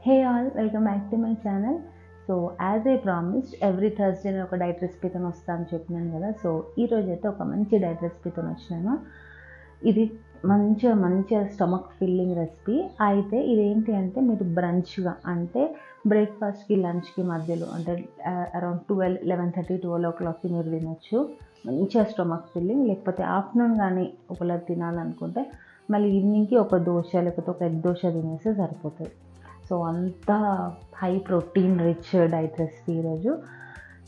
Hey all, welcome back to my channel. So as I promised, every Thursday నేను ఒక diet రెసిపీతో వస్తాను చెప్పినాను కదా. సో ఈరోజు అయితే ఒక మంచి డైట్ రెసిపీతో వచ్చినాను. ఇది మంచిగా స్టమక్ ఫిల్లింగ్ రెసిపీ. అయితే ఇదేంటి అంటే మీరు బ్రంచ్గా అంటే బ్రేక్ఫాస్ట్కి లంచ్కి మధ్యలో అంటే అరౌండ్ 11:30 12 మీరు తినొచ్చు. మంచిగా స్టమక్ ఫిల్లింగ్. లేకపోతే ఆఫ్టర్నూన్ కానీ ఒకవేళ తినాలనుకుంటే మళ్ళీ ఈవినింగ్కి ఒక దోశ లేకపోతే ఒక ఎగ్ దోశ తినేస్తే సరిపోతుంది. సో అంత high protein rich diet recipe ఈరోజు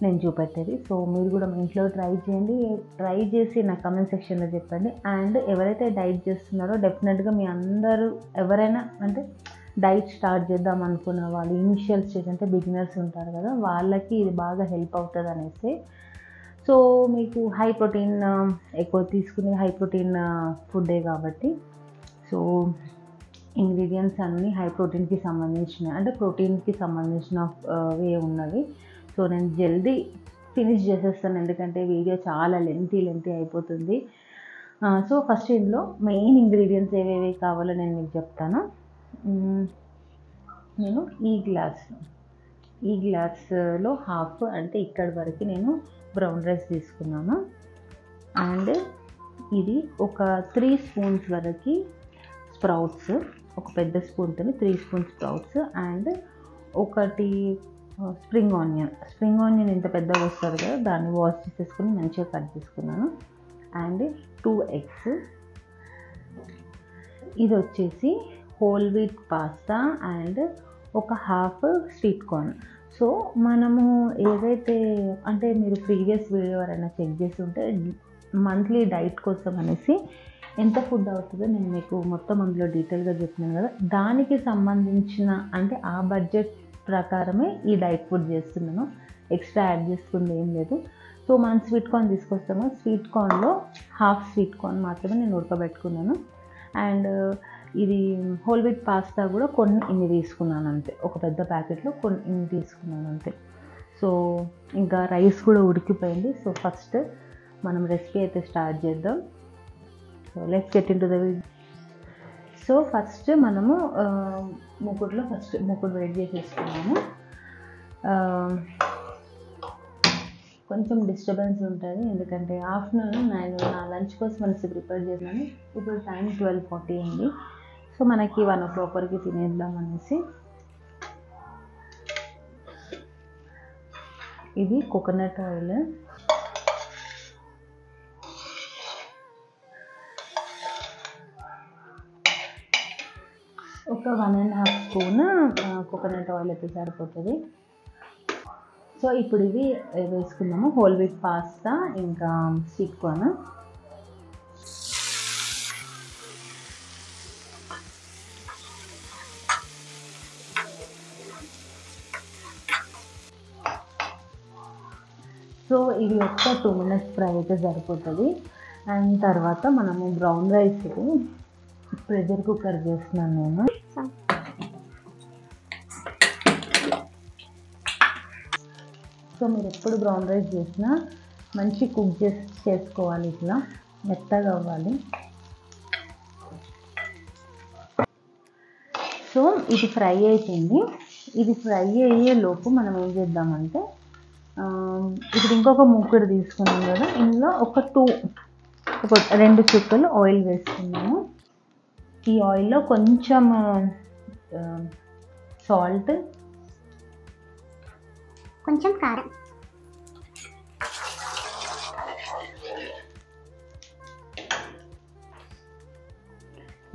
నేను చూపెట్టేది. సో మీరు కూడా మీ ఇంట్లో ట్రై చేయండి. ట్రై చేసి నా కమెంట్ సెక్షన్లో చెప్పండి. అండ్ ఎవరైతే డైట్ చేస్తున్నారో డెఫినెట్గా మీ అందరూ ఎవరైనా అంటే డైట్ స్టార్ట్ చేద్దాం అనుకున్న వాళ్ళు ఇనిషియల్ స్టేజ్ అంటే బిగినర్స్ ఉంటారు కదా, వాళ్ళకి ఇది బాగా హెల్ప్ అవుతుంది అనేసి. సో మీకు హై ప్రోటీన్ ఎక్కువ తీసుకునే హై ప్రోటీన్ ఫుడ్డే కాబట్టి సో ఇంగ్రీడియంట్స్ అన్నీ హై ప్రోటీన్కి సంబంధించిన అంటే ప్రోటీన్కి సంబంధించిన వే ఉన్నవి. సో నేను జల్దీ ఫినిష్ చేసేస్తాను ఎందుకంటే వీడియో చాలా లెంతీ అయిపోతుంది. సో ఫస్ట్ ఇందులో మెయిన్ ఇంగ్రీడియంట్స్ ఏవేవి కావాలో నేను మీకు చెప్తాను. నేను ఈ గ్లాస్లో హాఫ్ అంటే ఇక్కడి వరకు నేను బ్రౌన్ రైస్ తీసుకున్నాను. అండ్ ఇది ఒక 3 స్పూన్స్ వరకు స్ప్రౌట్స్, ఒక పెద్ద స్పూన్తో 3 స్పూన్స్ స్ప్రౌట్స్. అండ్ ఒకటి స్ప్రింగ్ ఆనియన్ ఇంత పెద్దగా వస్తుంది కదా, దాన్ని వాష్ చేసేసుకుని మంచిగా కట్ చేసుకున్నాను. And 2 eggs. ఇది వచ్చేసి హోల్ వీట్ పాస్తా అండ్ ఒక హాఫ్ స్వీట్ కార్న్. సో మనము ఏదైతే అంటే మీరు ప్రీవియస్ వీడియో ఎవరైనా చెక్ చేసి ఉంటే మంత్లీ డైట్ కోసం అనేసి ఎంత ఫుడ్ అవుతుందో నేను మీకు మొత్తం అందులో డీటెయిల్గా చెప్పినాను కదా, దానికి సంబంధించిన అంటే ఆ బడ్జెట్ ప్రకారమే ఈ డైట్ ఫుడ్ చేస్తున్నాను. ఎక్స్ట్రా యాడ్ చేసుకుంది ఏం లేదు. సో మనం స్వీట్ కార్న్ తీసుకొస్తాము. స్వీట్ కార్న్లో హాఫ్ స్వీట్ కార్న్ మాత్రమే నేను ఉడకబెట్టుకున్నాను. అండ్ ఇది హోల్ వీట్ పాస్తా కూడా ఇన్ని తీసుకున్నాను అంతే, ఒక పెద్ద ప్యాకెట్లో ఇన్ని తీసుకున్నాను అంతే. సో ఇంకా రైస్ కూడా ఉడికిపోయింది. సో ఫస్ట్ మనం రెసిపీ అయితే స్టార్ట్ చేద్దాం. So let's get in to the video. So first మనము మూకుడు వేడి చేసేసుకున్నాము. కొంచెం డిస్టర్బెన్స్ ఉంటుంది ఎందుకంటే ఆఫ్టర్నూన్ నేను నా లంచ్ కోసం అనేసి ప్రిపేర్ చేశాను. ఇప్పుడు టైం 12:40 అయింది. సో మనకి 1 o'clock వరకు తినేద్దాం అనేసి. ఇది కోకోనట్ ఆయిల్, ఒక 1.5 స్పూన్ కోకోనట్ ఆయిల్ అయితే సరిపోతుంది. సో ఇప్పుడు ఇవి వేసుకుందాము. హోల్ వీట్ పాస్తా ఇంకా స్వీట్ కార్న్. సో ఇది ఒక 2 minutes ఫ్రై అయితే సరిపోతుంది. అండ్ తర్వాత మనము బ్రౌన్ రైస్ ప్రెషర్ కుక్కర్ చేస్తున్నాను నేను. సో మీరు ఎప్పుడు బ్రౌన్ రైస్ చేసినా మంచి కుక్ చేసుకోవాలి, ఇట్లా మెత్తగా అవ్వాలి. సో ఇది ఫ్రై అయిపోయింది. ఇది ఫ్రై అయ్యే లోపు మనం ఏం చేద్దామంటే ఇప్పుడు ఇంకొక మూకుడు తీసుకున్నాం కదా, ఇందులో ఒక 2 చుక్కలు ఆయిల్ వేసుకున్నాము. ఈ ఆయిల్లో కొంచెం సాల్ట్, కొంచెం కారం,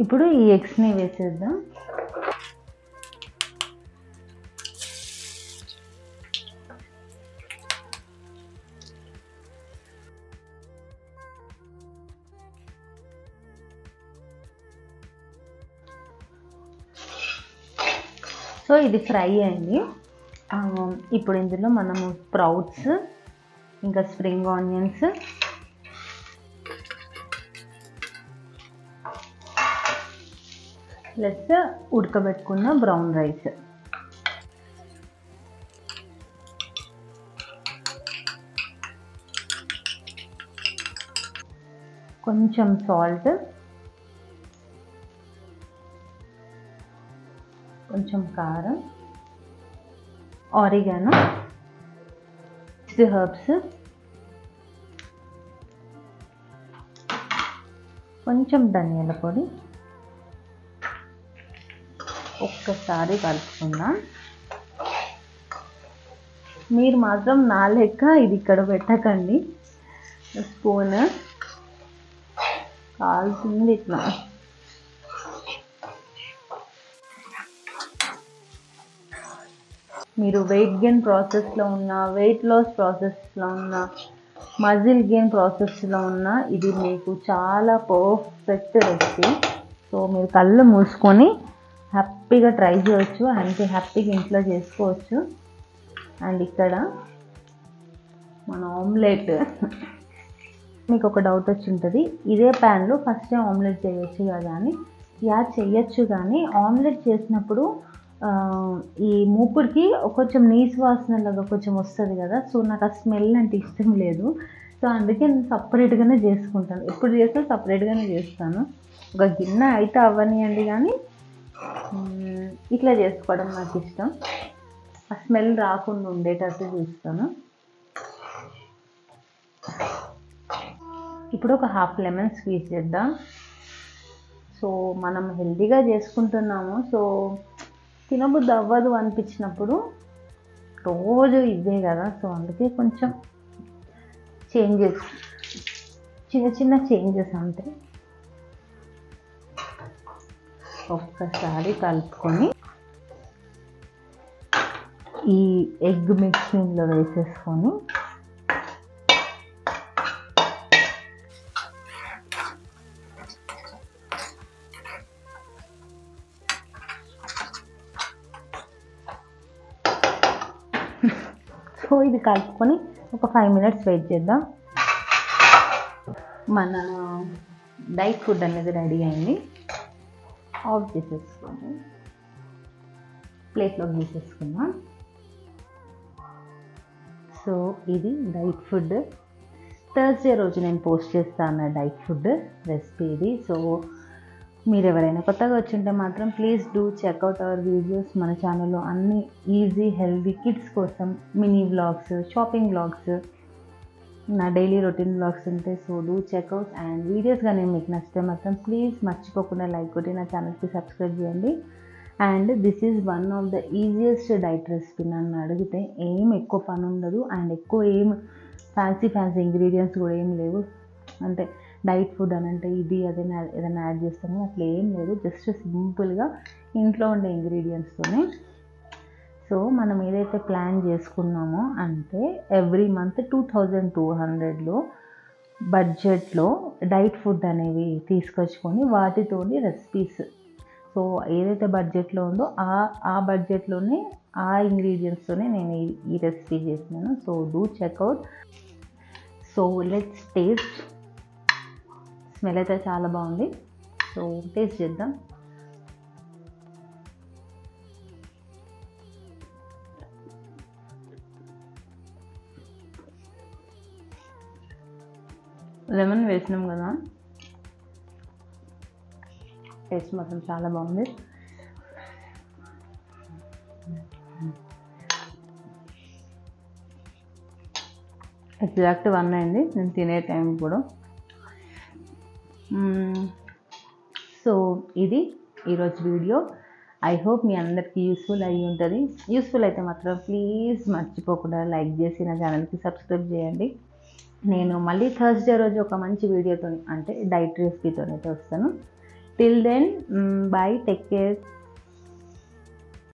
ఇప్పుడు ఈ ఎగ్స్ని వేసేద్దాం. సో ఇది ఫ్రై అయింది. ఇప్పుడు ఇందులో మనము స్ప్రౌట్స్ ఇంకా స్ప్రింగ్ ఆనియన్స్, ప్లస్ ఉడకబెట్టుకున్న బ్రౌన్ రైస్, కొంచెం సాల్ట్, కొంచెం కారం, ఆరిగానో, హెర్బ్స్, కొంచెం ధనియాల పొడి. ఒక్కసారి కలుపుకుందాం. మీరు మాత్రం నా లెక్క ఇది ఇక్కడ పెట్టకండి. స్పూన్ కాల్చింది ఇట్లా. మీరు వెయిట్ గెయిన్ ప్రాసెస్లో ఉన్న, వెయిట్ లాస్ ప్రాసెస్లో ఉన్న, మజిల్ గెయిన్ ప్రాసెస్లో ఉన్న ఇది మీకు చాలా పర్ఫెక్ట్ రెసిపీ. సో మీరు కళ్ళు మూసుకొని హ్యాపీగా ట్రై చేయవచ్చు, అంటే హ్యాపీగా ఇంట్లో చేసుకోవచ్చు. అండ్ ఇక్కడ మన ఆమ్లెట్. మీకు ఒక డౌట్ వచ్చి ఉంటుంది, ఇదే ప్యాన్లో ఫస్ట్ ఆమ్లెట్ చేయొచ్చు కదా అని. చేయొచ్చు, కానీ ఆమ్లెట్ చేసినప్పుడు ఈ మూకుడికి కొంచెం నీసు వాసనలాగా కొంచెం వస్తుంది కదా. సో నాకు ఆ స్మెల్ అంటే ఇష్టం లేదు. సో అందుకే నేను సపరేట్గానే చేసుకుంటాను. ఎప్పుడు చేసినా సపరేట్గానే చేస్తాను. ఒక గిన్నె అయితే అవ్వనియండి, కానీ ఇట్లా చేసుకోవడం నాకు ఇష్టం. ఆ స్మెల్ రాకుండా ఉండేటట్టు చూస్తాను. ఇప్పుడు ఒక హాఫ్ లెమన్ స్క్వీజ్ చేద్దాం. సో మనం హెల్తీగా చేసుకుంటున్నాము. సో తినబుద్ధి అవ్వదు అనిపించినప్పుడు రోజు ఇదే కదా. సో అందుకే కొంచెం చేంజెస్, చిన్న చిన్న చేంజెస్ అంతే. ఒక్కసారి కలుపుకొని ఈ ఎగ్ మిక్సింగ్లో వేసేసుకొని సో ఇది కలుపుకొని ఒక 5 minutes వెయిట్ చేద్దాం. మన డైట్ ఫుడ్ అనేది రెడీ అయింది. ఆఫ్ చేసేసుకొని ప్లేట్లోకి తీసేసుకుందాం. సో ఇది డైట్ ఫుడ్. థర్స్డే రోజు నేను పోస్ట్ చేస్తాను డైట్ ఫుడ్ రెసిపీ ఇది. సో మీరు ఎవరైనా కొత్తగా వచ్చింటే మాత్రం please do checkout our videos. మన ఛానల్లో అన్ని ఈజీ హెల్దీ కిడ్స్ కోసం మినీ వ్లాగ్స్, షాపింగ్ వ్లాగ్స్, నా డైలీ రొటీన్ వ్లాగ్స్ ఉంటాయి. So do checkout. And videos కానీ మీకు నచ్చితే మాత్రం ప్లీజ్ మర్చిపోకుండా లైక్ కొట్టి నా ఛానల్కి సబ్స్క్రైబ్ చేయండి. And this is one of the easiest diet recipe. నన్ను అడిగితే ఏం ఎక్కువ పని ఉండదు, అండ్ ఎక్కువ ఏం ఫ్యాన్సీ ఇంగ్రీడియంట్స్ కూడా ఏం లేవు. అంటే డైట్ ఫుడ్ అని అంటే ఇది అదైనా ఏదైనా యాడ్ చేస్తాము, అట్లా ఏం లేదు. జస్ట్ సింపుల్గా ఇంట్లో ఉండే ఇంగ్రీడియంట్స్తోనే. సో మనం ఏదైతే ప్లాన్ చేసుకున్నామో అంటే ఎవ్రీ మంత్ 2200లో బడ్జెట్లో డైట్ ఫుడ్ అనేవి తీసుకొచ్చుకొని వాటితోని రెసిపీస్. సో ఏదైతే బడ్జెట్లో ఉందో ఆ బడ్జెట్లోనే ఆ ఇంగ్రీడియంట్స్తోనే నేను ఈ రెసిపీ చేసినాను. So do checkout. So let's taste. Smell అయితే చాలా బాగుంది. సో టేస్ట్ చేద్దాం. లెమన్ వేసినాం కదా, టేస్ట్ మాత్రం చాలా బాగుంది. ఎగ్జాక్ట్ 1 అయింది నేను తినే టైం కూడా. సో ఇది ఈరోజు వీడియో. ఐ హోప్ మీ అందరికీ యూస్ఫుల్ అయ్యి ఉంటుంది. యూస్ఫుల్ అయితే మాత్రం ప్లీజ్ మర్చిపోకుండా లైక్ చేసి నా ఛానల్కి సబ్స్క్రైబ్ చేయండి. నేను మళ్ళీ థర్స్డే రోజు ఒక మంచి వీడియోతో, అంటే డైట్ రెసిపీతో అయితే వస్తాను. Till then bye, take care.